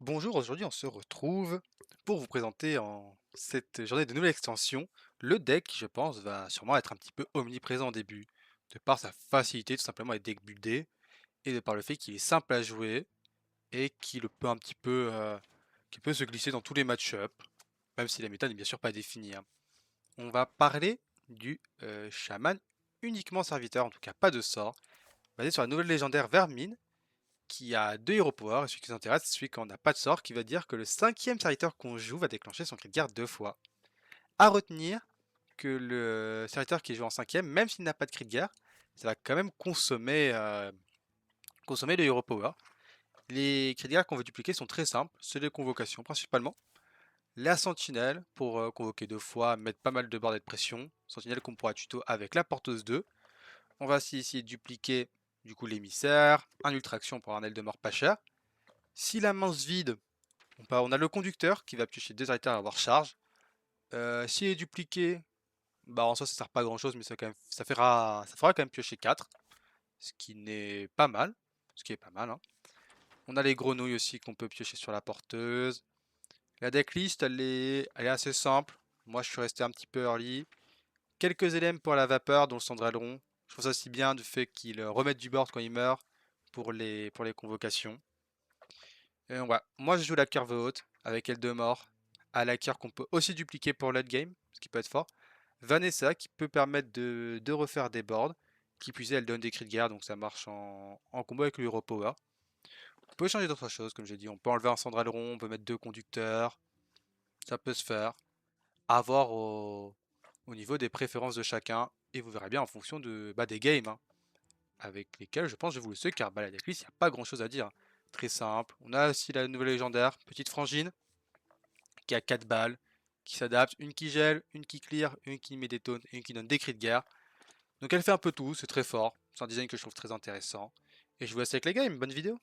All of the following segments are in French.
Bonjour, aujourd'hui on se retrouve pour vous présenter en cette journée de nouvelle extension le deck qui je pense va sûrement être un petit peu omniprésent au début, de par sa facilité tout simplement à deck buildé et de par le fait qu'il est simple à jouer et qu'il peut un petit peu qui peut se glisser dans tous les match-up, même si la méta n'est bien sûr pas définie, hein. On va parler du chaman uniquement serviteur, en tout cas pas de sort, basé sur la nouvelle légendaire Vermine qui a 2 Hero Power, et celui qui nous intéresse, c'est celui quand on n'a pas de sort, qui va dire que le cinquième serviteur qu'on joue va déclencher son cri de guerre 2 fois. À retenir que le serviteur qui est joué en cinquième, même s'il n'a pas de cri de guerre, ça va quand même consommer le Hero Power. Les cris de guerre qu'on veut dupliquer sont très simples, c'est les convocations principalement. La sentinelle pour convoquer 2 fois, mettre pas mal de bordées de pression. Sentinelle qu'on pourra tuto avec la porteuse 2. On va aussi essayer de dupliquer du coup l'émissaire, un ultra action pour un aile de mort pas cher. Si la main se vide, on a le conducteur qui va piocher 2 artères à avoir charge. S'il est dupliqué, bah en soi ça sert pas à grand chose, mais ça fera quand même piocher 4, ce qui n'est pas mal. Ce qui est pas mal, hein. On a les grenouilles aussi qu'on peut piocher sur la porteuse. La decklist elle est assez simple. Moi je suis resté un petit peu early. Quelques éléments pour la vapeur, dont le cendrillon. Je trouve ça aussi bien du fait qu'il remette du board quand il meurt pour les convocations. Et ouais, moi je joue la curve haute avec Eldemort, à la cure qu'on peut aussi dupliquer pour late game, ce qui peut être fort. Vanessa qui peut permettre de refaire des boards, qui plus est, elle donne des cris de guerre, donc ça marche en combo avec le Hero Power. On peut changer d'autres choses, comme j'ai dit, on peut enlever un Sandraleron, on peut mettre 2 conducteurs, ça peut se faire. À voir au niveau des préférences de chacun, et vous verrez bien en fonction des games, hein, avec lesquels je pense que je vais vous laisser, car la decklist, il n'y a pas grand chose à dire. Très simple. On a aussi la nouvelle légendaire, petite frangine, qui a 4 balles, qui s'adapte, une qui gèle, une qui clear, une qui met des taunts et une qui donne des cris de guerre. Donc elle fait un peu tout, c'est très fort, c'est un design que je trouve très intéressant. Et je vous laisse avec les games, bonne vidéo.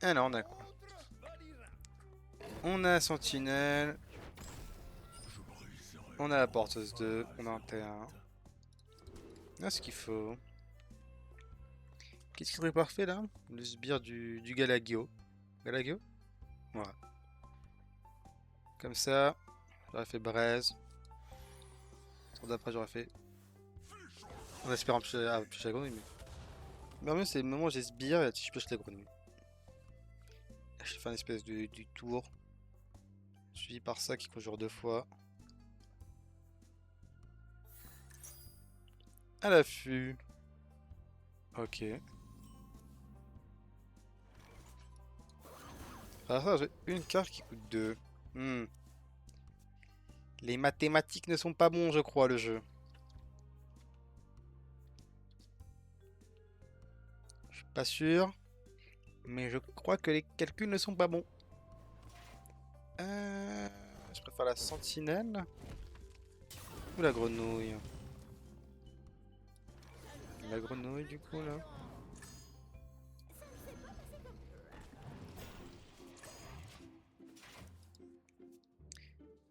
Alors on a quoi? On a Sentinelle, on a la porteuse 2, on a un T1. On a ce qu'il faut. Qu'est-ce qui serait parfait là? Le sbire du Galagio. Galagio? Voilà. Comme ça, j'aurais fait braise. Tour d'après, j'aurais fait. En espérant piocher la grenouille. Mais mieux, c'est le moment où j'ai sbire et je pioche la grenouille. Là, je fais un espèce du tour. Suivi par ça qui conjure 2 fois. À l'affût. Ok. Alors ça, j'ai une carte qui coûte 2. Les mathématiques ne sont pas bons, je crois, le jeu. Je suis pas sûr. Mais je crois que les calculs ne sont pas bons. Euh, je préfère la sentinelle ou la grenouille? La grenouille, du coup, là.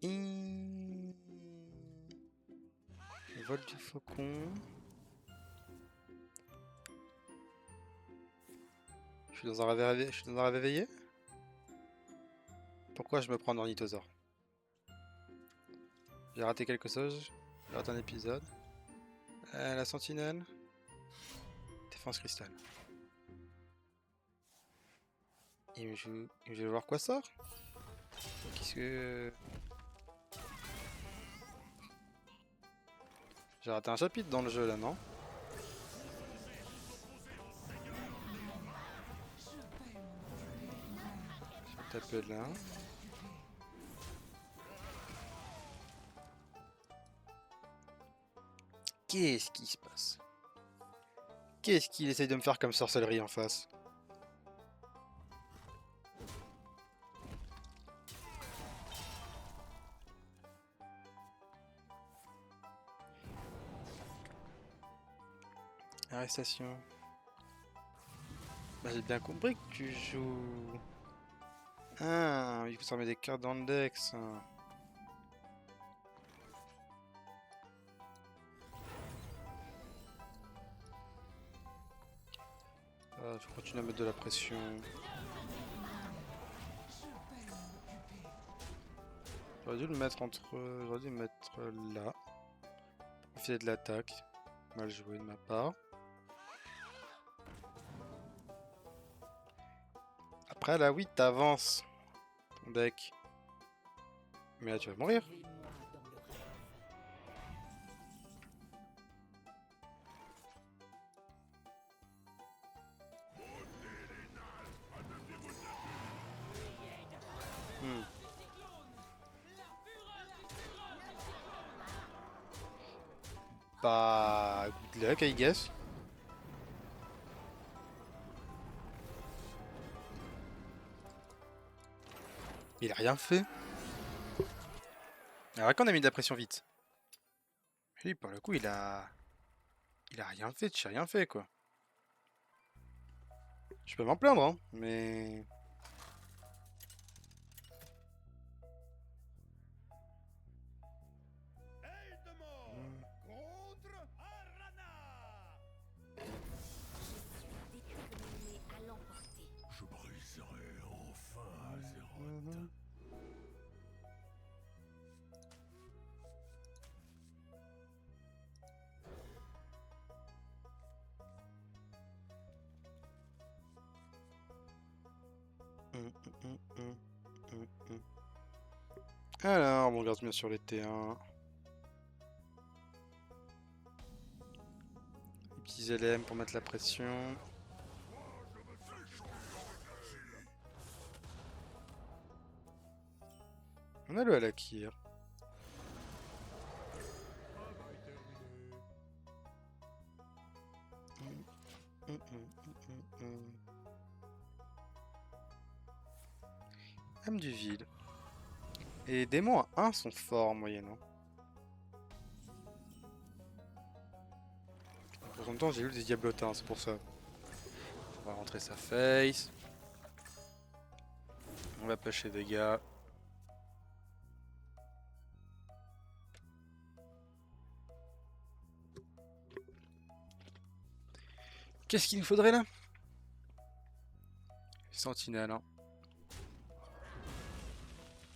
Et... Vol du faucon. Je suis dans un rêve éveillé? Pourquoi je me prends un ornithosaure? J'ai raté quelque chose. J'ai raté un épisode. La sentinelle. Défense cristal. Il me joue voir quoi sort? Qu'est-ce que... J'ai raté un chapitre dans le jeu là, non? Je vais taper là. Qu'est-ce qui se passe? Qu'est-ce qu'il essaye de me faire comme sorcellerie en face? Arrestation. Bah, j'ai bien compris que tu joues. Ah, il faut s'en mettre des cartes dans le dex. Ah, faut continuer à mettre de la pression. J'aurais dû le mettre entre. J'aurais dû le mettre là. Profiter de l'attaque. Mal joué de ma part. Après, là, oui, t'avances ton deck. Mais là, tu vas mourir. Hmm. Bah, good luck, I guess. Il a rien fait. Alors, quand on a mis de la pression vite. Lui, pour le coup, il a rien fait, j'ai rien fait, quoi. Je peux m'en plaindre, hein, mais. Hmm. Je briserai enfin Azeroth. Mhm. Hmm, hmm, hmm, hmm, hmm. Alors, on regarde bien sur les T1. Les petits LM pour mettre la pression. On a le Alakir. Hmm, hmm, hmm, hmm, hmm. Âme du vide. Et les démons à 1 sont forts en moyenne, hein. Pour son temps, j'ai eu des diablotins, c'est pour ça. On va rentrer sa face. On va pêcher des dégâts. Qu'est-ce qu'il nous faudrait là? Sentinelle, hein.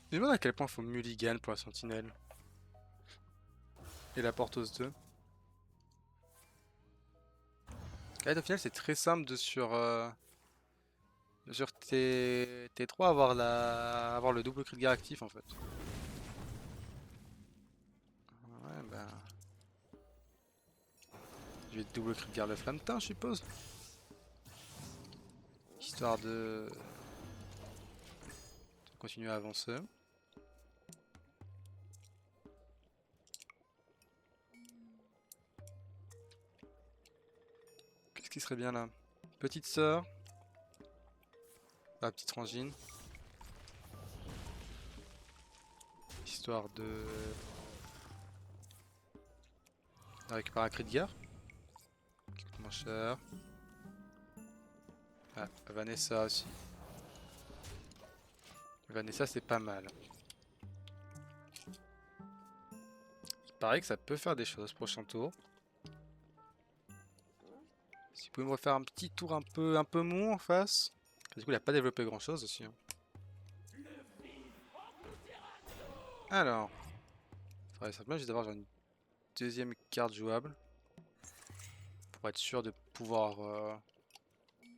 Je me demande à quel point il faut mulligan pour la sentinelle. Et la porteuse 2. Au final, c'est très simple de sur T3 avoir le double crit de guerre actif en fait. Ouais, bah. Je vais double crit de guerre le flammetin, je suppose. Histoire de continuer à avancer. Qu'est-ce qui serait bien là? Petite sœur. Ah, petite rangine. Histoire de récupérer un crit de guerre. Qui coûte moins cher. Ah, Vanessa aussi. Vanessa, c'est pas mal. Il paraît que ça peut faire des choses prochain tour. Si vous pouvez me refaire un petit tour un peu mou en face. Du coup, il a pas développé grand chose aussi, hein. Alors, il faudrait simplement juste d'avoir genre une deuxième carte jouable. Pour être sûr de pouvoir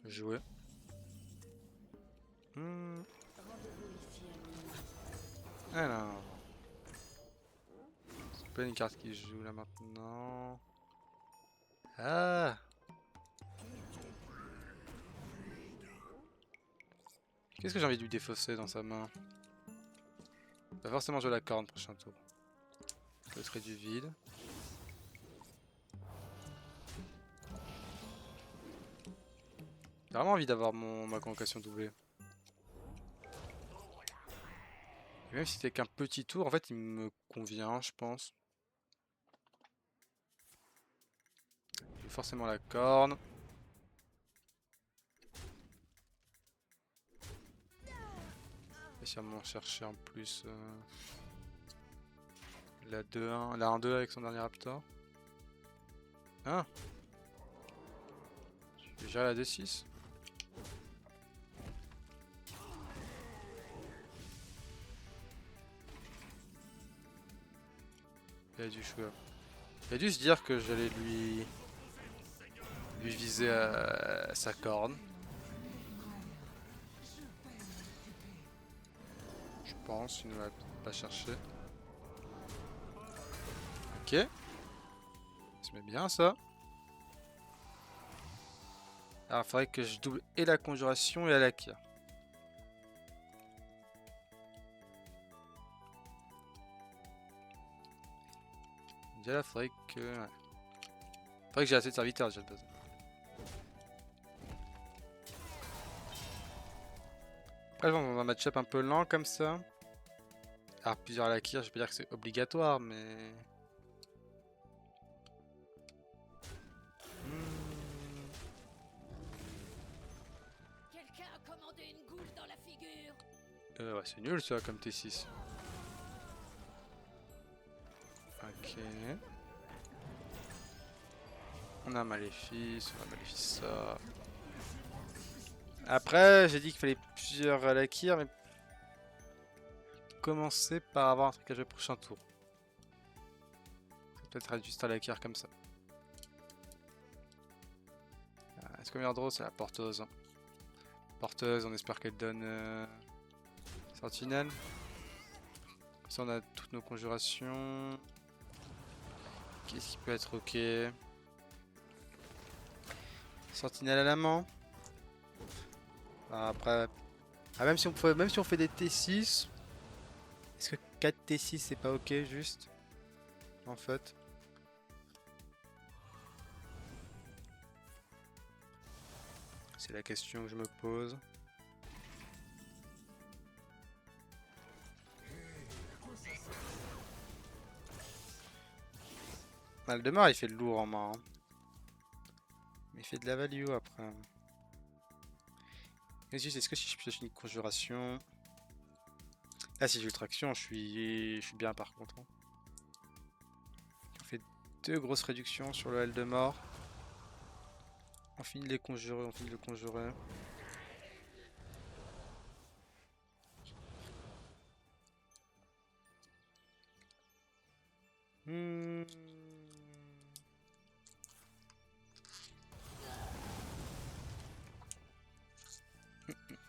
jouer. Hmm, Alors, c'est pas une carte qui joue là maintenant. Ah, qu'est-ce que j'ai envie de lui défausser dans sa main? Pas forcément jouer la corne prochain tour. Le trait du vide. J'ai vraiment envie d'avoir ma convocation doublée. Et même si c'était qu'un petit tour, en fait, il me convient, je pense. Forcément la corne. vais sûrement chercher en plus la 2-1, la 1-2 avec son dernier Raptor. Hein? Je vais gérer la D6. Il a dû jouer. Il a dû se dire que j'allais lui viser à sa corne. Je pense, il ne va pas chercher. Ok. Ça met bien ça. Alors il faudrait que je double et la conjuration et la Lakir. Déjà là, faudrait que... ouais. Faudrait que j'ai assez de serviteurs déjà de base. Après, dans un match-up un peu lent comme ça. Alors, plusieurs Lakir, je peux dire que c'est obligatoire, mais... Quelqu'un a commandé une goule dans la figure. Ouais, c'est nul ça comme T6. Ok. On a Maléfice, on a Maléfica. Après, j'ai dit qu'il fallait plusieurs Lakir, mais commencer par avoir un truc à jouer prochain tour. Ça peut-être être juste un Lakir comme ça. Est-ce que meilleur draw c'est la porteuse? Porteuse, on espère qu'elle donne Sentinelle. Ça, on a toutes nos conjurations. Qu'est-ce qui peut être ok? Sentinelle à la main. Après, même si on fait des T6, est-ce que 4 T6 c'est pas ok juste? En fait. C'est la question que je me pose. Maldemar il fait le lourd en main. Hein. Mais il fait de la value après. Est-ce que si je pioche une conjuration... Ah si j'ai ultraction, je suis bien par contre. Hein. On fait 2 grosses réductions sur le L de mort. On finit de les conjurer, on finit de le conjurer. Hmm.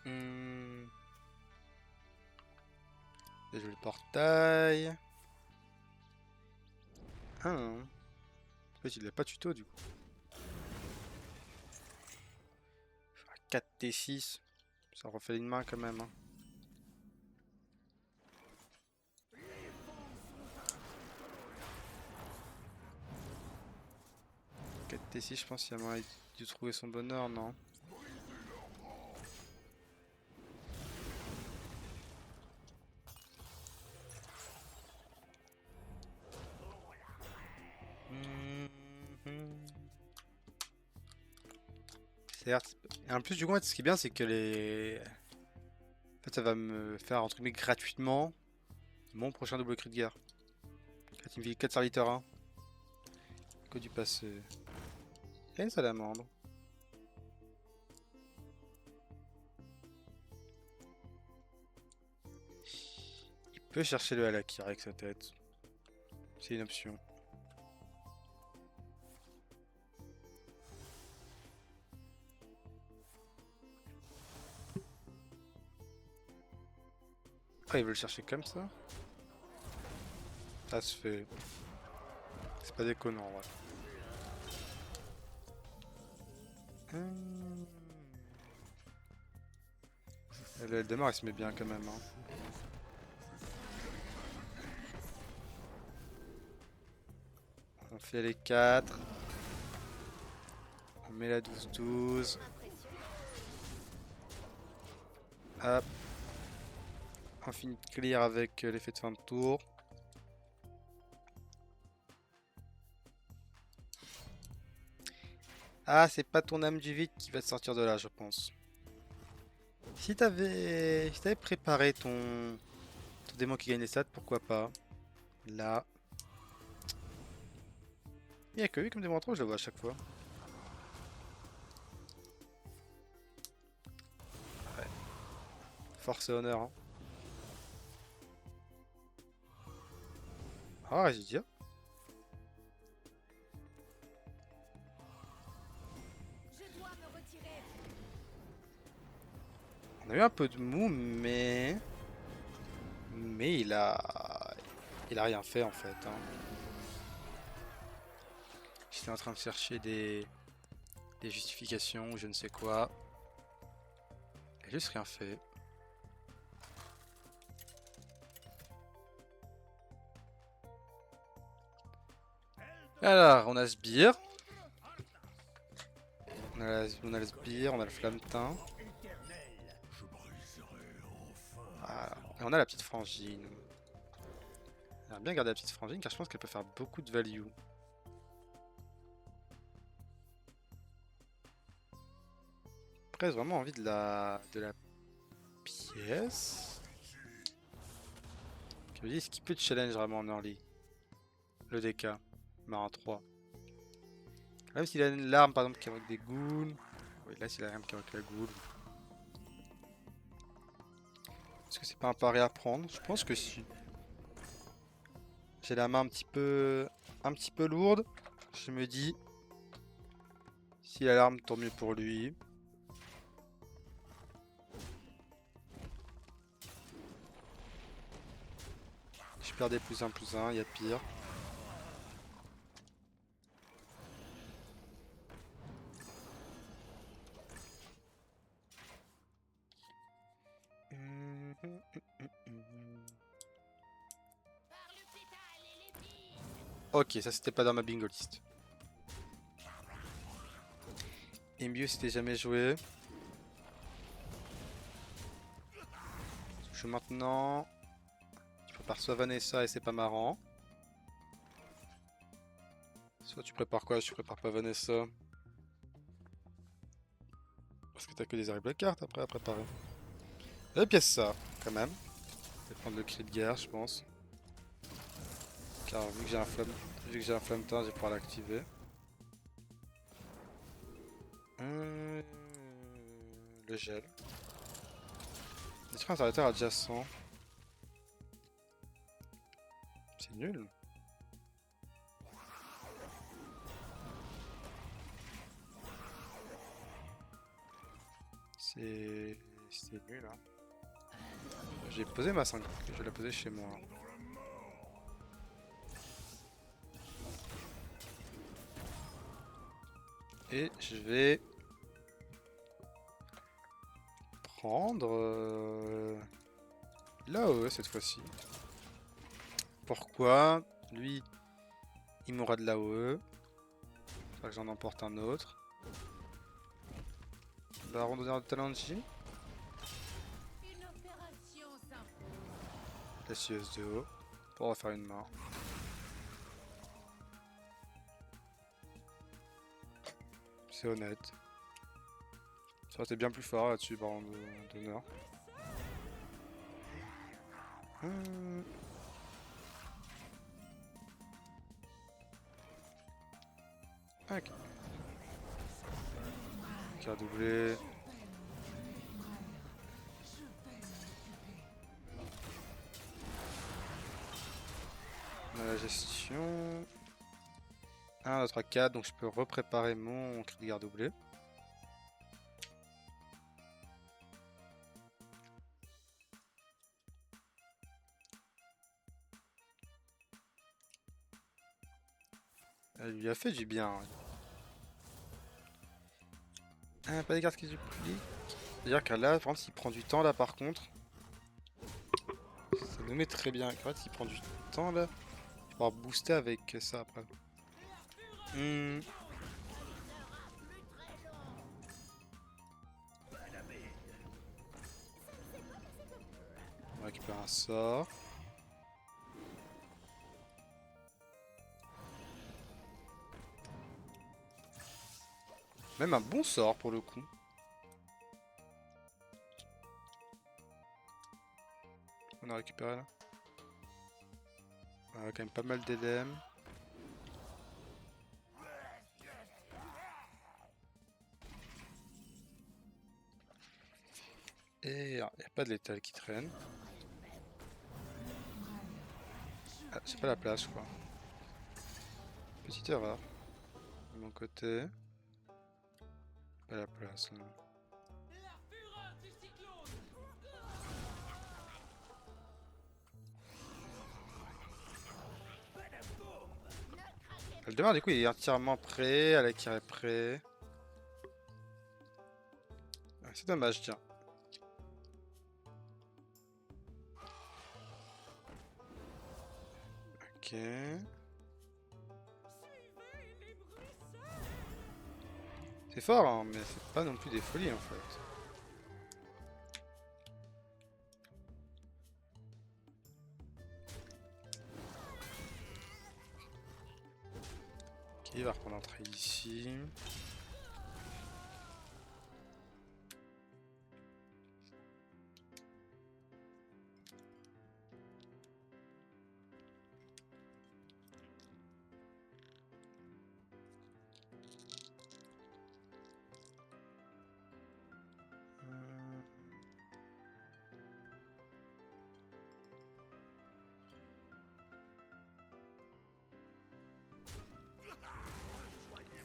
Hmm. J'ai joué le portail. Ah. En fait, il a pas tuto du coup. 4 T6. Ça refait une main quand même. Hein. T6, je pense qu'il y a moyen de trouver son bonheur, non? Certes. Et en plus, du coup, ce qui est bien, c'est que les. En fait, ça va me faire entre guillemets gratuitement mon prochain double cri de guerre. 4 serviteurs 1. Que du passé. Et une salamandre. Il peut chercher le Halakir avec sa tête. C'est une option. Ah, il veut le chercher comme ça? Ça se fait. C'est pas déconnant, ouais. Le Eldemar, il se met bien quand même. Hein. On fait les 4. On met la 12-12. Hop. On finit de clear avec l'effet de fin de tour. Ah, c'est pas ton âme du vide qui va te sortir de là, je pense. Si t'avais préparé ton démon qui gagne les stats, pourquoi pas? Là. Il y a que lui comme démon en 3, je le vois à chaque fois. Ouais. Force et honneur, hein. Ah, Résidia. Je dois me retirer. On a eu un peu de mou, mais... Mais il a rien fait en fait, hein. J'étais en train de chercher des justifications ou je ne sais quoi. Il a juste rien fait. Alors, on a Sbire. On a le Sbire, on a le Flammeteint. Je briserai enfin. Voilà. Et on a la petite Frangine. J'aimerais bien garder la petite Frangine car je pense qu'elle peut faire beaucoup de value. Après, j'ai vraiment envie de la pièce. Je me dis, est-ce qu'il peut challenge vraiment en early? Le DK, Marin 3. Même s'il a une larme par exemple qui invoque des ghouls. Oui, là, s'il a une larme qui invoque la ghoul. Est-ce que c'est pas un pari à prendre? Je pense que si. J'ai la main un petit peu lourde. Je me dis, s'il a l'arme, tant mieux pour lui. Je perds des +1/+1, il y a pire. Par le pétale et l'épice. Ok, ça c'était pas dans ma bingo list. Et mieux c'était jamais joué. Je joue maintenant. Tu prépares soit Vanessa et c'est pas marrant. Soit tu prépares quoi? Tu prépares pas Vanessa. Parce que t'as que des horribles cartes après à préparer. Et pièce ça, quand même. Je vais prendre le cri de guerre, je pense. Car vu que j'ai un flamme-teint, je vais pouvoir l'activer. Le gel. Est-ce qu'un interrupteur adjacent? C'est nul. C'est nul, hein. J'ai posé ma 5, je vais la poser chez moi. Et je vais prendre l'AOE cette fois-ci. Pourquoi? Lui, il m'aura de l'AOE. Faudra que j'en emporte un autre. Baron d'honneur de Talanji. Une opération simple. La sueuse de haut. Pour refaire une main. C'est honnête. Ça aurait été bien plus fort là-dessus, Baron d'honneur. Ok. Carte doublé. On a la gestion. 1, 2, 3, 4. Donc je peux repréparer mon cri de guerre doublé. Elle lui a fait du bien. Pas des cartes qui dupliquent. C'est-à-dire que là, par exemple, s'il prend du temps là par contre, ça nous met très bien. En fait, s'il prend du temps là, il va pouvoir booster avec ça après. On récupère un sort. Même un bon sort pour le coup. On a récupéré là. On a quand même pas mal d'EDM. Et il n'y a pas de létal qui traîne. Ah, j'ai pas la place, je crois. Petite erreur. De mon côté. Pas la place là. Le demeure du coup il est entièrement prêt, Alakir est prêt. Ah, c'est dommage, tiens. Ok. C'est fort, hein, mais c'est pas non plus des folies en fait. Ok, il va reprendre l'entrée ici.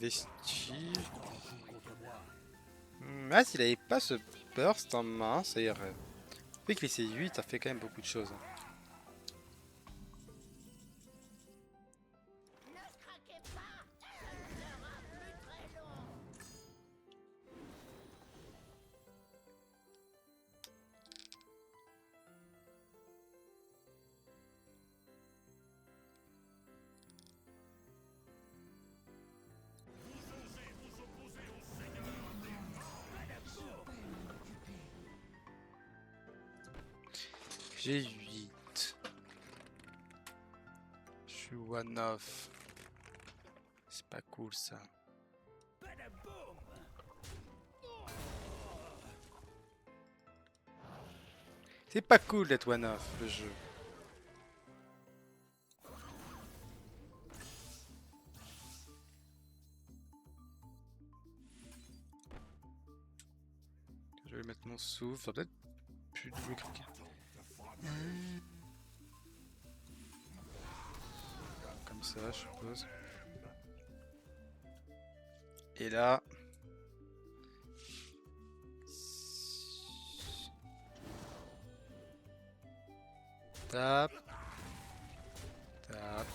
Vestige. Ah, s'il avait pas ce burst en main, ça irait. Vu que les C8, ça fait quand même beaucoup de choses. Ne craquez pas, ce sera plus très long. J'ai 8. Je suis one off. C'est pas cool ça. C'est pas cool d'être one off le jeu. Je vais mettre mon souffle. Ça va peut-être plus double cliquer. Comme ça, je suppose. Et là. Tape. Tape.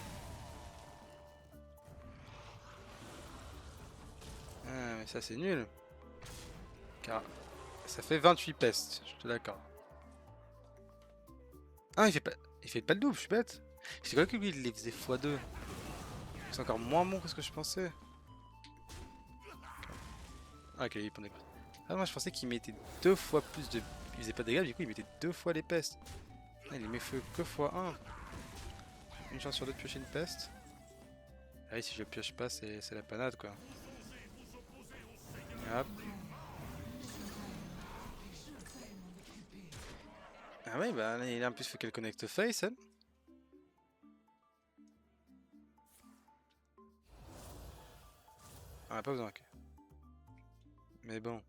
Ah, mais ça c'est nul. Car ça fait 28 pestes, je suis d'accord. Ah, il fait pas le double, je suis bête. C'est quoi que lui il les faisait x2. C'est encore moins bon que ce que je pensais. Ah, ok, il prend des pestes. Ah, moi je pensais qu'il mettait 2 fois plus de. Il faisait pas de dégâts, du coup il mettait 2 fois les pestes. Ah, il les met feu que x1. Une chance sur deux de piocher une peste. Ah oui, si je le pioche pas, c'est la panade quoi. Hop. Ah oui, bah il a en plus fait qu'elle connecte face, elle. Ah, pas besoin, ok. Mais bon.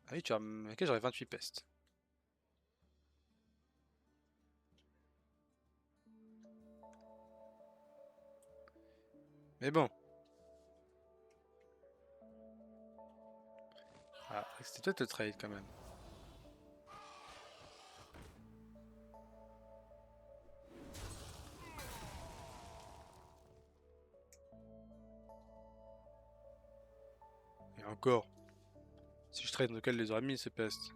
Ah oui, tu as. Ok, j'aurais 28 pestes. Mais bon. Ah, c'était peut-être le trade quand même. Et encore. Si je trade dans lequel les aurait mis, ces pestes.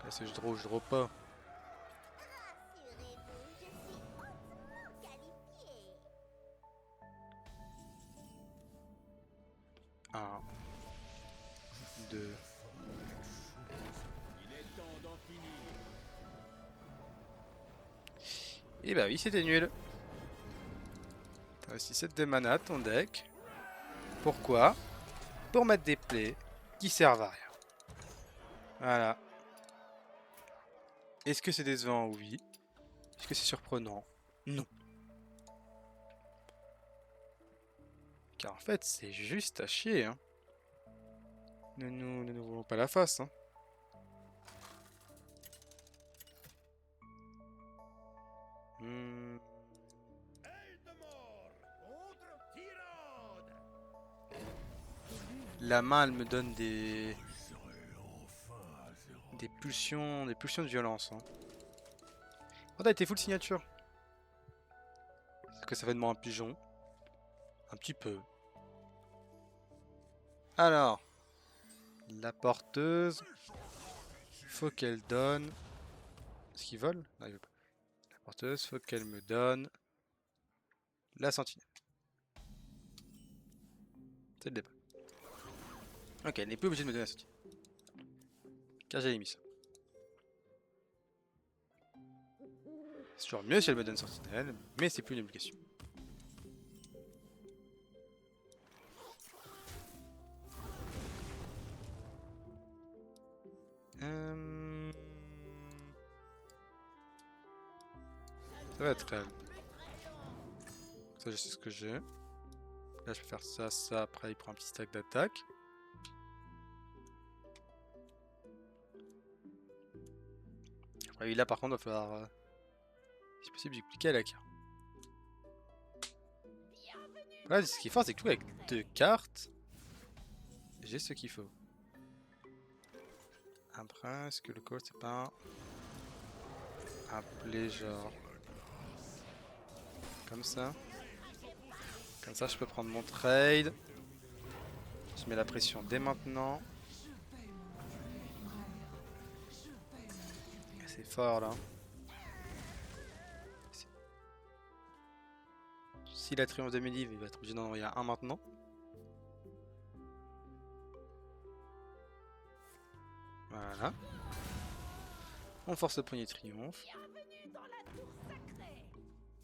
Là, c'est je draw pas. Rassurez-vous, je suis hautement qualifié. 1, 2. Et bah oui, c'était nul. T'as aussi 7 de mana, ton deck. Pourquoi? Pour mettre des plays qui servent à rien. Voilà. Est-ce que c'est décevant? Oui. Est-ce que c'est surprenant? Non. Car en fait, c'est juste à chier, hein. Ne nous voulons pas la face, hein. Hmm. Eldemort contre Tyrande. La main, elle me donne Briserai enfin Azeroth. des pulsions de violence, hein. Oh, t'as été full signature. Est-ce que ça fait de moi un pigeon? Un petit peu. Alors, la porteuse. Faut qu'elle donne. Est-ce qu'il vole? Non, il veut pas. La porteuse, faut qu'elle me donne la sentinelle. C'est le débat. Ok, elle n'est plus obligée de me donner la sentinelle. Car j'ai mis ça. C'est toujours mieux si elle me donne sentinelle, mais c'est plus une obligation. Euh, Ça va être elle. Ça, je sais ce que j'ai. Là, je peux faire ça, ça. Après, il prend un petit stack d'attaque. Après, là, par contre, il va falloir, si possible, dupliquer la carte. Voilà, ce qu'il faut, c'est que tout avec 2 cartes, j'ai ce qu'il faut. Après, est-ce que le call, c'est pas un play genre comme ça? Comme ça, je peux prendre mon trade. Je mets la pression dès maintenant. C'est fort là. Si la triomphe de Médive, il va être obligé d'en envoyer un maintenant. Voilà. On force le premier triomphe. Bienvenue dans la tour sacrée.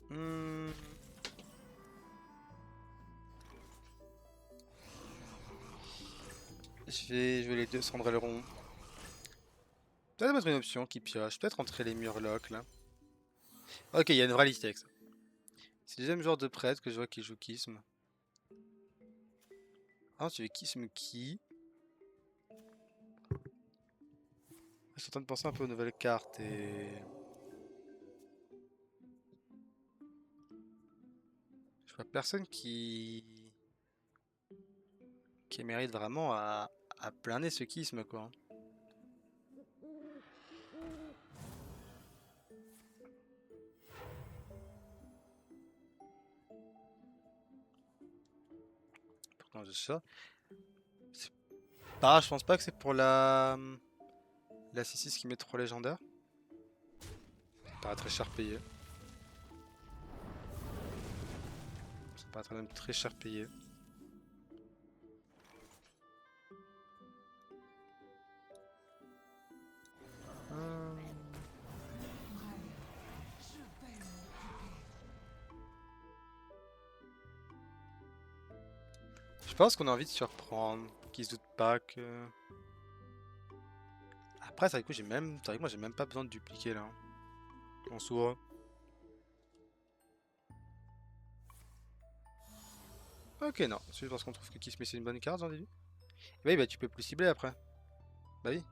Hmm. Je vais les descendre le rond. Peut-être mettre une option qui pioche. Peut-être entrer les murlocs là. Ok, il y a une vraie liste avec ça. C'est le deuxième genre de prêtre que je vois qui joue Kism. Ah, tu veux Kism qui? Je suis en train de penser un peu aux nouvelles cartes et. Je vois personne qui mérite vraiment à planer ce Kism quoi. Pourtant, je sais ça. Je pense pas que c'est pour la C6 qui met 3 légendaires. Ça paraît très cher payé. Ça paraît même très cher payé. Je pense qu'on a envie de surprendre, qu'ils se doutent pas que. Après, c'est vrai que c'est vrai que moi j'ai même pas besoin de dupliquer là, en soi. Ok, non, c'est juste parce qu'on trouve que Kiss c'est une bonne carte, j'en ai vu. Bah oui, bah tu peux plus cibler après. Bah oui.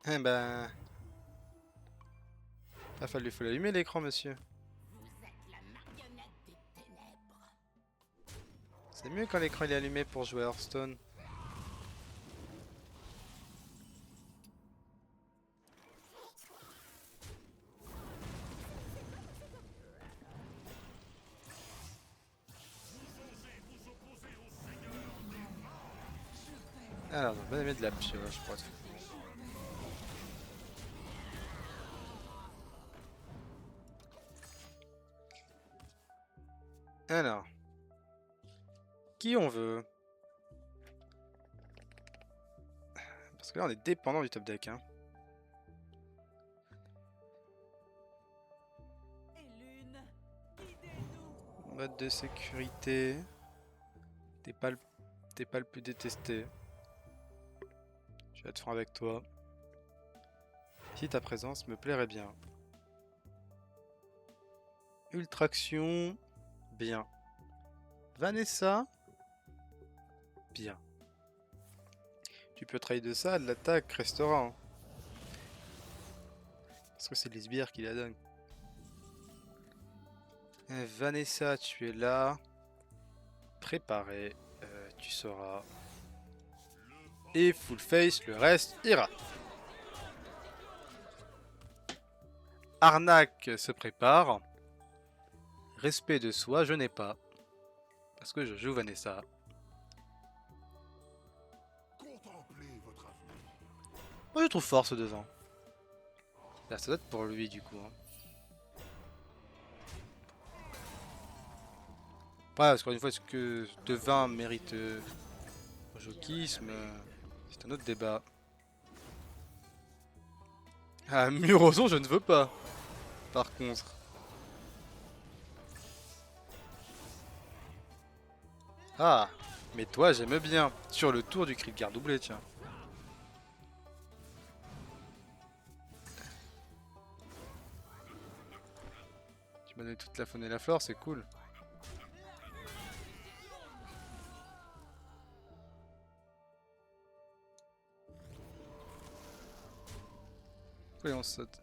Eh bah. Faut l'allumer l'écran, monsieur. Vous êtes la marionnette des ténèbres. C'est mieux quand l'écran il est allumé pour jouer Hearthstone. Alors, on va mettre de la pioche, je crois. Alors, qui on veut? Parce que là on est dépendant du top deck, hein. Et l'une, guidez-nous. Mode de sécurité. T'es pas le, t'es pas le plus détesté. Je vais être franc avec toi. Si ta présence me plairait bien. Ultraction. Bien. Vanessa. Bien. Tu peux trahir de ça, de l'attaque restera. Hein. Parce que c'est les sbires qui la donnent. Vanessa, tu es là. Préparé. Tu sauras. Et full face, le reste ira. Arnaque se prépare. Respect de soi, je n'ai pas. Parce que je joue Vanessa. Contemplez votre avenir. Moi je trouve fort ce devant. Là ça doit être pour lui du coup. Hein. Ouais, parce qu'encore une fois, est-ce que Devin mérite Jokisme c'est un autre débat. Ah, Murozon, je ne veux pas. Par contre. Ah, mais toi, j'aime bien. Sur le tour du cri de garde doublé, tiens. Tu m'as donné toute la faune et la flore, c'est cool. Pourquoi on saute?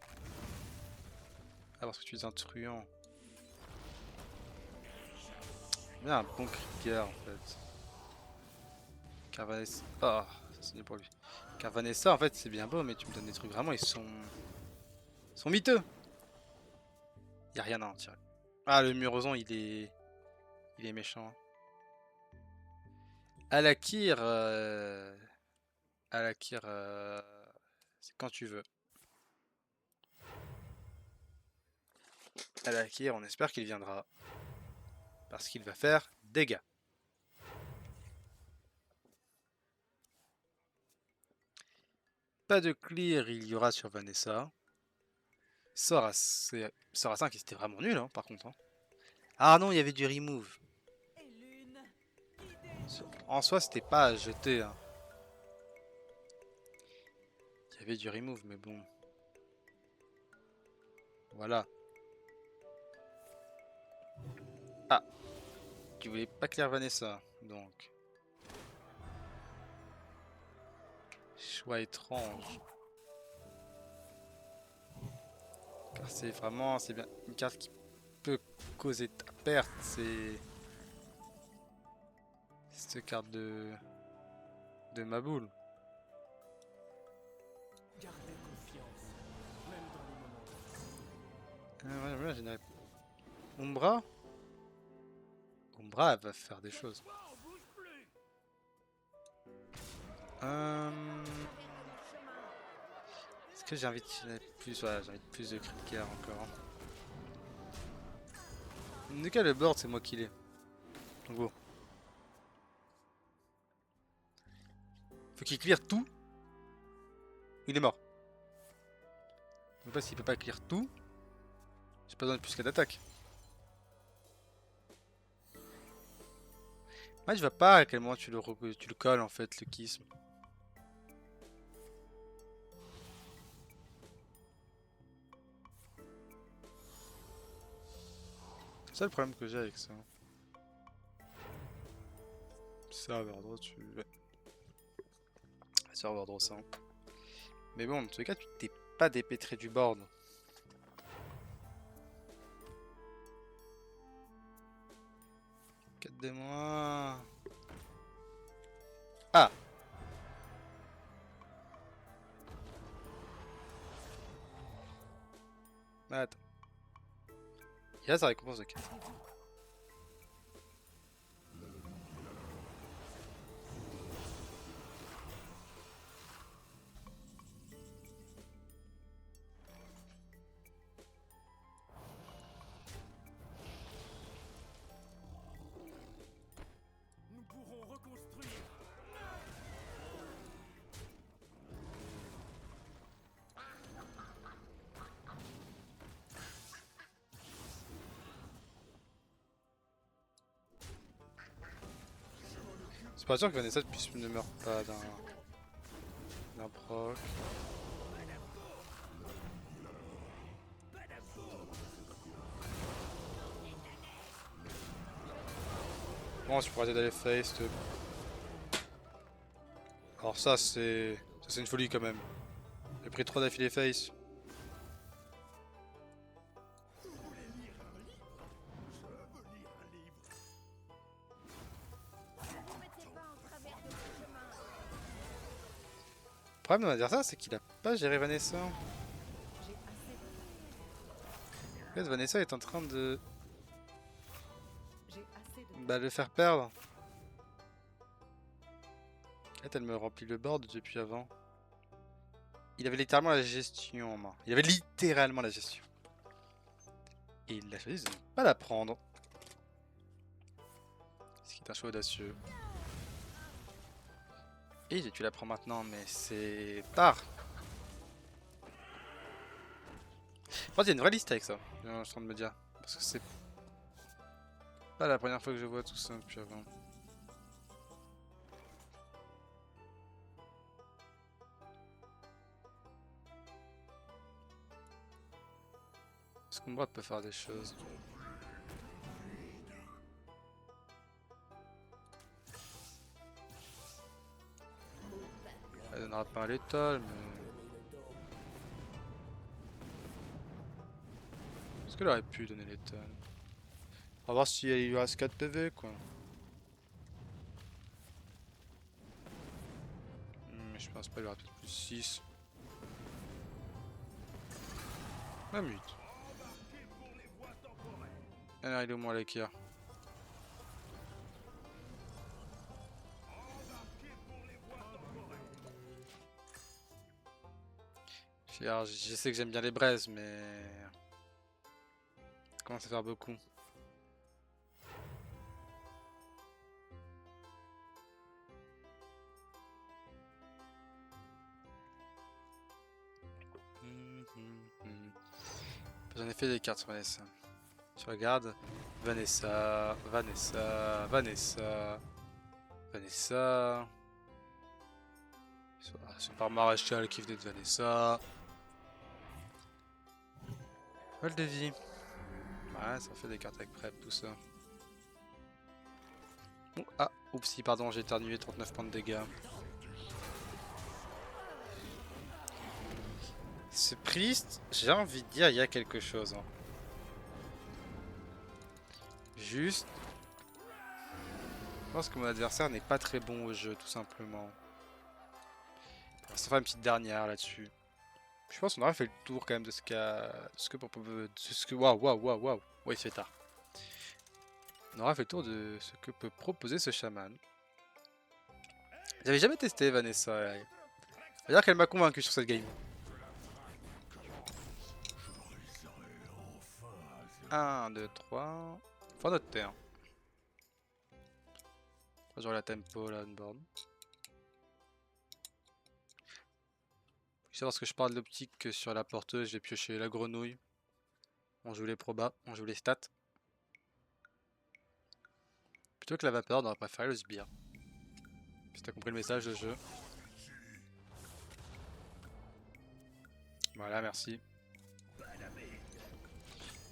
Ah, parce que tu es un truand. Bien un bon cri de guerre en fait. Car Vanessa. Ah, ça c'est bien pour lui. Car Vanessa, en fait, c'est bien beau, mais tu me donnes des trucs vraiment, ils sont miteux. Y a rien à en tirer. Ah, le Murozon, il est méchant. Alakir, Alakir, c'est quand tu veux. Alakir, on espère qu'il viendra. Parce qu'il va faire dégâts. Pas de clear, il y aura sur Vanessa. Sora 5, c'était vraiment nul, hein, par contre. Hein. Ah non, il y avait du remove. Et l'une. En soi, c'était pas à jeter. Hein. Il y avait du remove, mais bon. Voilà. Ah, tu voulais pas clear Vanessa, donc. Choix étrange. Car c'est bien une carte qui peut causer ta perte, c'est cette carte de Maboul. Gardez confiance, même dans les moments. Ouais, voilà, général. Umbra? Umbra, elle va faire des choses. Est-ce que j'ai envie de tirer plus? Ouais, j'ai envie de plus de cri de guerre encore. En tout cas, le board, c'est moi qui l'ai. Donc bon. Faut qu'il clear tout. Il est mort. Je sais pas s'il peut pas clear tout. J'ai pas besoin de plus qu'à d'attaque. Moi, je vois pas à quel moment tu le colles en fait, le kisme. C'est ça le problème que j'ai avec ça. Ça, Verdro, tu. Ouais. Ça, Verdro, ça. Mais bon, dans tous les cas, tu t'es pas dépêtré du board. Quatre des moins. Ah! Attends. Il y a sa récompense de 4. Nous pourrons reconstruire. C'est pas sûr que Vanessa ne meure pas d'un proc. Bon, tu pourrais t'aider les face. Alors ça c'est une folie quand même. J'ai pris 3 d'affilée face. Ne mettez pas en travers de ce chemin. Le problème de mon adversaire, c'est qu'il a pas géré Vanessa. J'ai assez de... En fait, Vanessa est en train de J'ai assez de... le faire perdre. En fait, elle me remplit le board depuis avant. Il avait littéralement la gestion en main. Il avait littéralement la gestion. Et il a choisi de ne pas la prendre. Ce qui est un choix audacieux. Et tu la prends maintenant, mais c'est tard. Je pense qu'il y a une vraie liste avec ça, je suis en train de me dire. Parce que c'est pas la première fois que je vois tout ça depuis avant. Est-ce qu'on peut faire des choses? Elle donnera pas un létal, mais... Est-ce qu'elle aurait pu donner létal? On va voir si il lui reste 4 PV, quoi. Mais je pense pas, il y aura peut-être plus 6. Même 8. Alors, il est au moins l'équerre. Alors, je sais que j'aime bien les braises, mais... Ça commence à faire beaucoup. J'en ai fait des cartes sur Vanessa. Tu regardes Vanessa, Vanessa, Vanessa, Vanessa. Super Maréchal qui venait de Vanessa. Vol de vie. Ouais, ça fait des cartes avec prep, tout ça. Bon, ah, oupsie, pardon, j'ai éternué, 39 points de dégâts. Ce priest, j'ai envie de dire, il y a quelque chose. Hein. Juste, je pense que mon adversaire n'est pas très bon au jeu, tout simplement. On va se faire une petite dernière là-dessus. Je pense qu'on aura fait le tour quand même de ce qu'a... Waouh, waouh, waouh, waouh. Ouais, il se fait tard. On aura fait le tour de ce que peut proposer ce chaman. J'avais jamais testé Vanessa. C'est-à-dire qu'elle m'a convaincu sur cette game. 1, 2, 3. Fin notre terre. J'aurai la tempo là, on-board. Faut savoir ce que je parle de l'optique sur la porteuse. J'ai pioché la grenouille. On joue les probas, on joue les stats. Plutôt que la vapeur, on aurait préféré le sbire. Si t'as compris le message de jeu. Voilà, merci.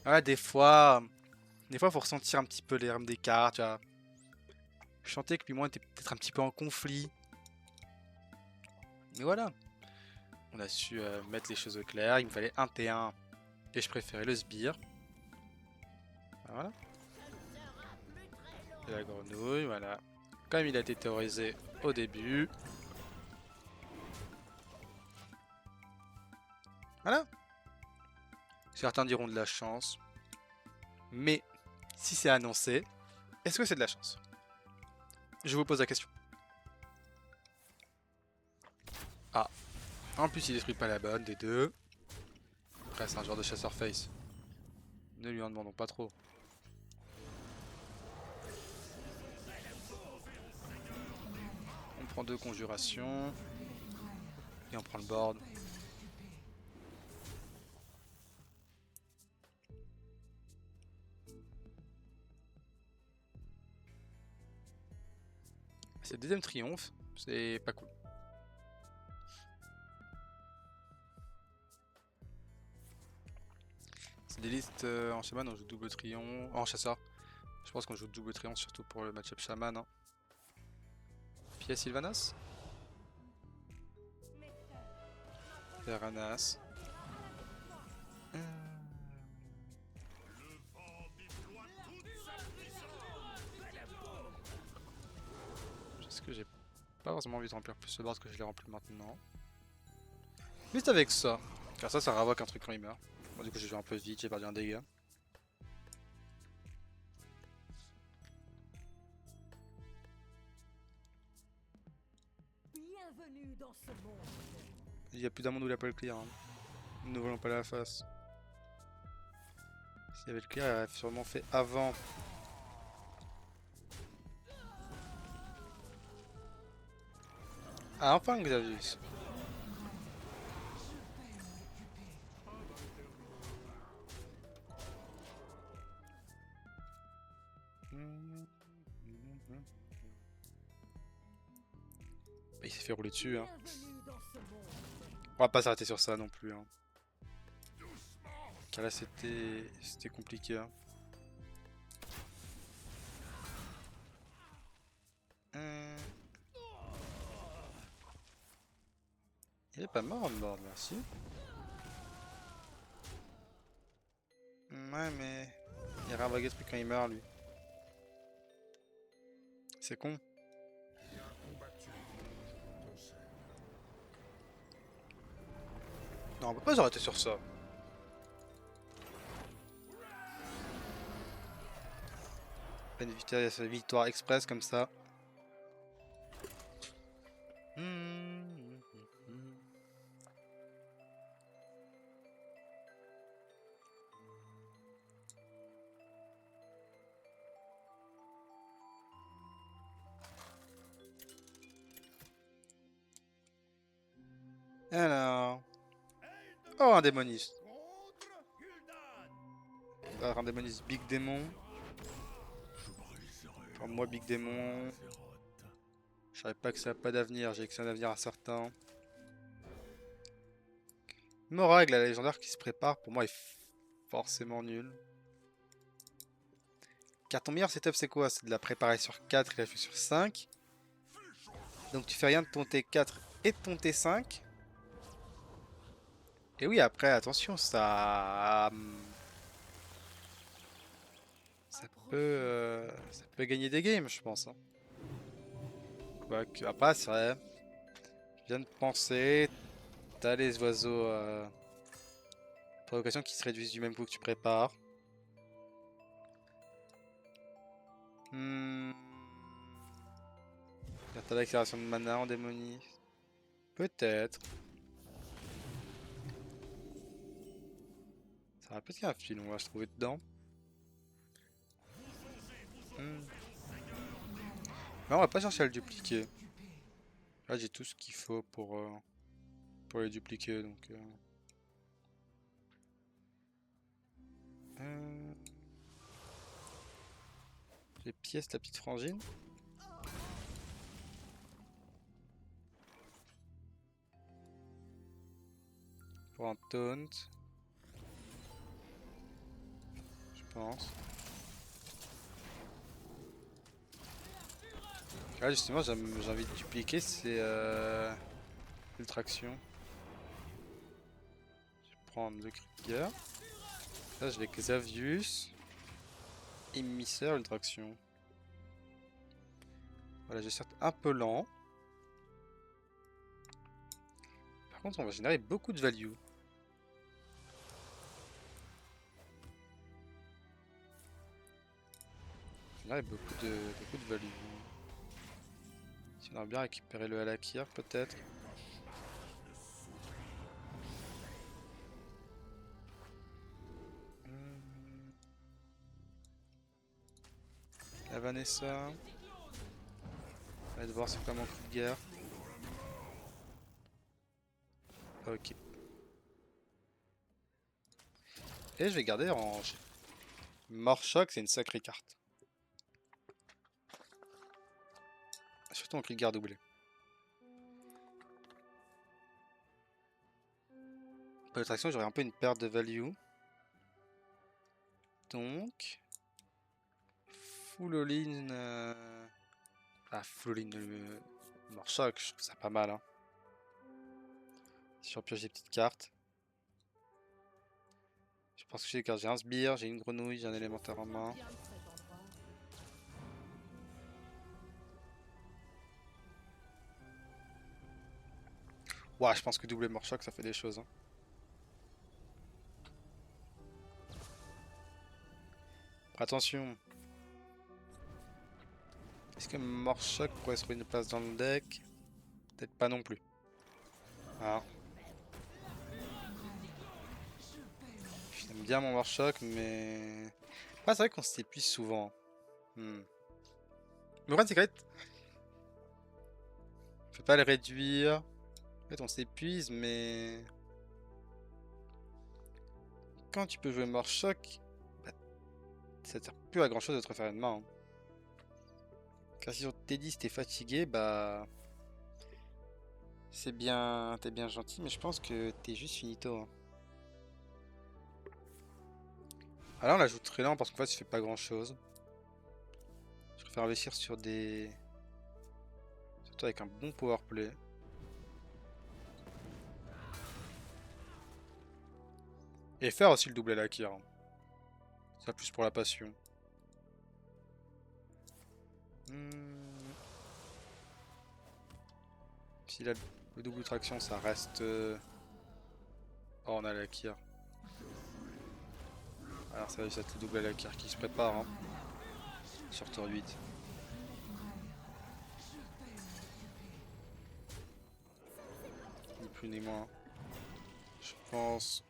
Ouais, des fois faut ressentir un petit peu les rèmes des cartes, tu vois. Je sentais que lui moi était peut-être un petit peu en conflit. Mais voilà. On a su mettre les choses au clair. Il me fallait un T1 et je préférais le sbire. Voilà. Et la grenouille, voilà. Comme il a été terrorisé au début. Voilà. Certains diront de la chance. Mais si c'est annoncé, est-ce que c'est de la chance? Je vous pose la question. Ah. En plus, il détruit pas la bonne des deux. Après, c'est un genre de chasseur face. Ne lui en demandons pas trop. On prend 2 conjurations. Et on prend le board. C'est le deuxième triomphe. C'est pas cool. C'est des listes en chaman, on joue double triomphe. En chasseur. Je pense qu'on joue double triomphe surtout pour le match-up Shaman. Hein. Pied Sylvanas. Veranas. Est-ce que j'ai pas forcément envie de remplir plus de board que je l'ai rempli maintenant. Juste avec ça. Car ça ravoque un truc quand il meurt. Bon, du coup j'ai joué un peu vite, j'ai perdu un dégât. Bienvenue dans ce monde. Il y a plus d'un monde où il a pas le clear. Hein. Nous ne voulons pas la face. S'il y avait le clear, il aurait sûrement fait avant. Ah, enfin Xavius. Il s'est fait rouler dessus. Hein. Bienvenue dans ce monde. On va pas s'arrêter sur ça non plus. Hein. Car là c'était compliqué. Hein. Il est pas mort on board, merci. Ouais mais il a ravagué le truc quand il meurt lui. C'est con. Bien combattu, ton sel. Non on peut pas s'arrêter sur ça. Pas une victoire express comme ça. Alors... Oh, un démoniste. Contre Gul'dan. Alors, un démoniste Big Démon. Enfin, moi, Big Démon. Je savais pas que ça n'a pas d'avenir, j'ai que c'est un avenir incertain. Morag, la légendaire qui se prépare, pour moi, est forcément nul. Car ton meilleur setup, c'est quoi? C'est de la préparer sur 4 et la faire sur 5. Donc tu fais rien de ton T4 et de ton T5. Et oui, après, attention, ça peut gagner des games, je pense. Hein. Quoique, après, c'est vrai. Je viens de penser, t'as les oiseaux provocation qui se réduisent du même coup que tu prépares. T'as l'accélération de mana en démonie. Peut-être. Ça va peut-être qu'il y a un fil, on va se trouver dedans. Mais on va pas chercher à le dupliquer. Là j'ai tout ce qu'il faut pour le dupliquer donc. Les pièces, la petite frangine. Pour un taunt. Je pense. Là justement j'ai envie de dupliquer, c'est l'ultraction. Je vais prendre le Krieger. Là je vais Xavius. Émissaire, ultraction. Voilà, j'ai certes un peu lent. Par contre on va générer beaucoup de value. Générer beaucoup de value. Si on a bien récupéré le Halakir peut-être. La Vanessa. On va devoir c'est quoi mon cri de guerre. Ok. Et je vais garder Orange. Morchoc, c'est une sacrée carte. Surtout en cri de guerre doublé. Pour l'attraction, j'aurais un peu une perte de value. Donc... full all-in. Ah, full all-in le Morchoc, je trouve ça pas mal. Hein. Si on pioche des petites cartes. Je pense que j'ai des cartes. J'ai un sbire, j'ai une grenouille, j'ai un élémentaire en main. Bien de cet endroit. Ouah, je pense que doubler Morchoc, ça fait des choses. Hein. Attention. Est-ce que Morchoc pourrait se trouver une place dans le deck? Peut-être pas non plus. Ah. J'aime bien mon Morchoc, mais... Ah, c'est vrai qu'on s'épuise souvent. Hmm. Le problème, c'est qu'en fait, je peux pas le réduire. En fait, on s'épuise, mais... Quand tu peux jouer Morchoc, bah, ça sert plus à grand chose de te refaire une main. Hein. Car si sur T10 t'es fatigué, bah... C'est bien... T'es bien gentil, mais je pense que t'es juste finito. Hein. Ah là, on la joue très lent parce qu'en fait, ça fait pas grand chose. Je préfère investir sur des... Surtout avec un bon power play. Et faire aussi le double à la Kir. Hein. Ça plus pour la passion. Hmm. Si là, le double traction, ça reste... Oh, on a la Kir. Alors ça va être le double à la Kir qui se prépare. Hein. Sur tour 8. Ni plus ni moins. Je pense...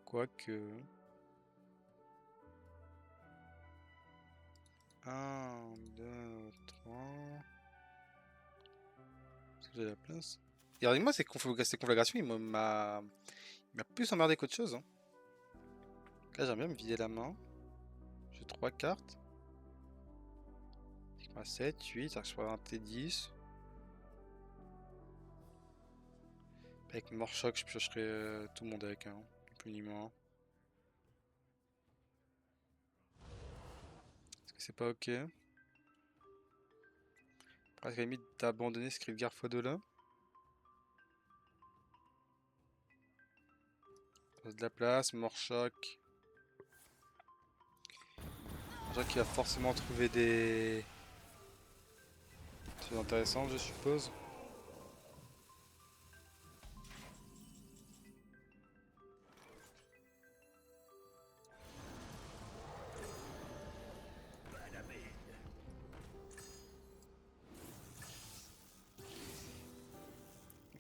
Quoique... 1, 2, 3... Est-ce que j'ai la place? Et regardez-moi, ces conflagrations, il m'a plus emmerdé qu'autre chose. Hein. Là, j'aime bien me vider la main. J'ai 3 cartes. 7, 8, ça je prends un T10. Avec Morchoc, je piocherai tout mon deck, hein, ni plus ni moins. Est-ce que c'est pas ok? Presque à la limite d'abandonner Scriptgar x2 là. Pose de la place, Morchoc. Morchoc qui va forcément trouver des choses intéressantes, je suppose.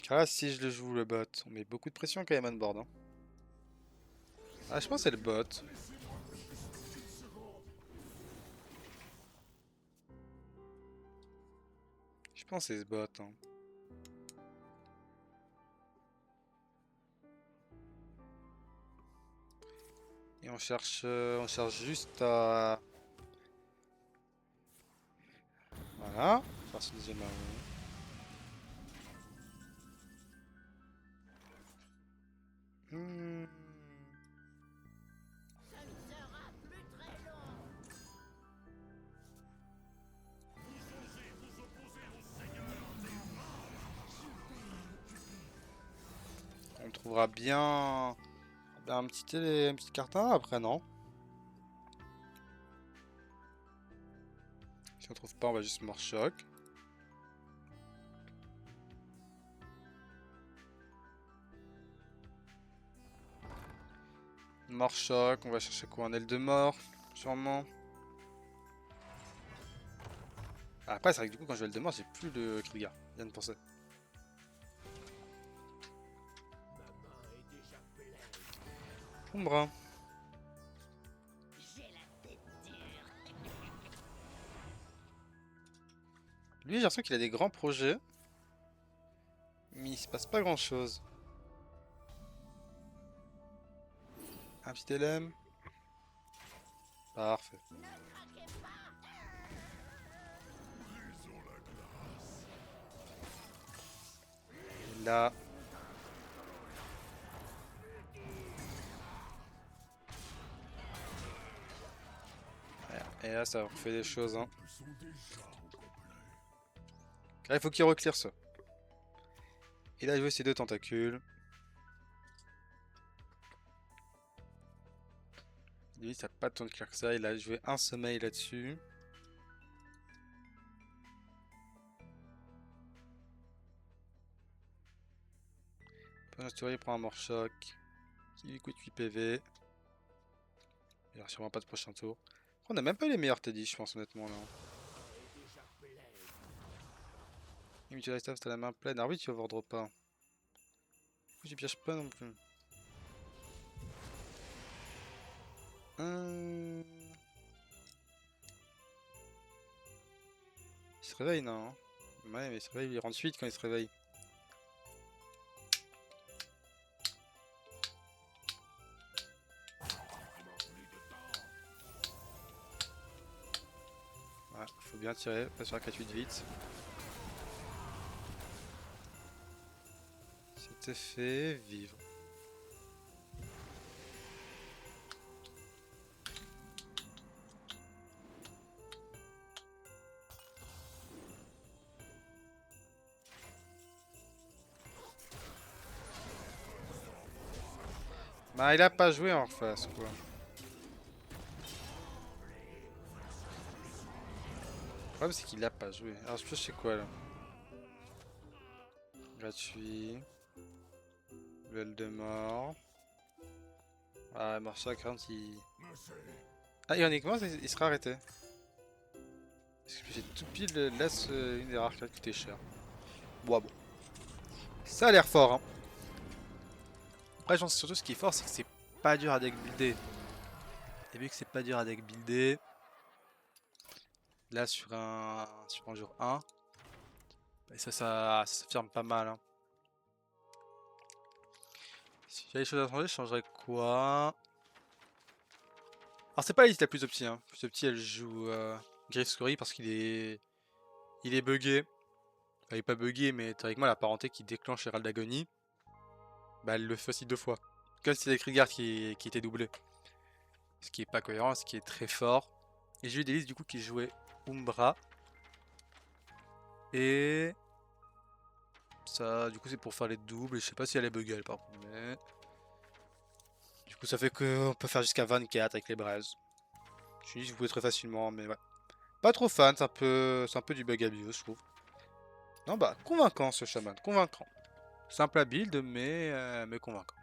Car là, si je le joue le bot, on met beaucoup de pression quand même on board. Hein. Ah, je pense que c'est le bot. Je pense que c'est ce bot. Hein. Et on cherche juste à... Voilà, faire ce deuxième arrow. Hmm. Ce ne sera plus très long. On trouvera bien un une petite carte A après, non? Si on trouve pas, on va juste Morchoc. Morchoc, on va chercher quoi? Un aile de mort, sûrement. Ah, après, c'est vrai que du coup, quand je vais le de mort, j'ai plus le Krieger. Bien de penser. Umbra. J'ai la tête dure. Lui, j'ai l'impression qu'il a des grands projets. Mais il se passe pas grand chose. Un petit LM. Parfait. Ne craquez pas. Et là. Et là, ça refait des choses, hein. Là, il faut qu'il reclear ça. Il a joué ses 2 tentacules. Lui, ça n'a pas tant de clear que ça. Il a joué un sommeil là-dessus. Pendant ce tour, il prend un mort choc. Qui lui coûte 8 PV. Il n'y aura sûrement pas de prochain tour. On n'a même pas les meilleurs Teddy, je pense, honnêtement, là. Il utilise staff, t'as la main pleine. Ah oui, tu overdrop pas. J'y piège pas non plus. Il se réveille, non? Ouais, mais il se réveille, il rentre suite quand il se réveille. Ouais, faut bien tirer, pas sur la 4-8 vite. C'était fait, vivre. Bah, il a pas joué en face, quoi. Le problème, c'est qu'il a pas joué. Alors, je sais quoi, là. Gratuit. Duel de mort. Ah, Marshall, 40, il... Ah, ironiquement, il sera arrêté. Parce que j'ai tout pile laisse une des rares cartes qui coûtait cher. Bon, bon. Ça a l'air fort, hein. Après, je pense que surtout ce qui est fort, c'est que c'est pas dur à deck builder. Et vu que c'est pas dur à deck builder, là sur un jour 1, bah, ça s'affirme pas mal, hein. Si j'avais des choses à changer, je changerais quoi? Alors c'est pas Elise la plus opti, hein. Plus opti, elle joue Griff Scory parce il est buggé. Enfin, il est pas buggé, mais théoriquement la parenté qui déclenche Herald d'Agonie, bah elle le fait aussi 2 fois. Comme si c'était écrit de garde qui était doublé. Ce qui est pas cohérent, ce qui est très fort. Et j'ai eu des listes du coup qui jouaient Umbra. Et ça, du coup, c'est pour faire les doubles. Je sais pas si elle est buggée, elle, par contre. Mais... du coup, ça fait qu'on peut faire jusqu'à 24 avec les braises. Je dis que vous pouvez très facilement, mais ouais. Pas trop fan, c'est un peu du bug abuse, je trouve. Non, bah, convaincant ce chaman, convaincant. Simple à build, mais convaincant.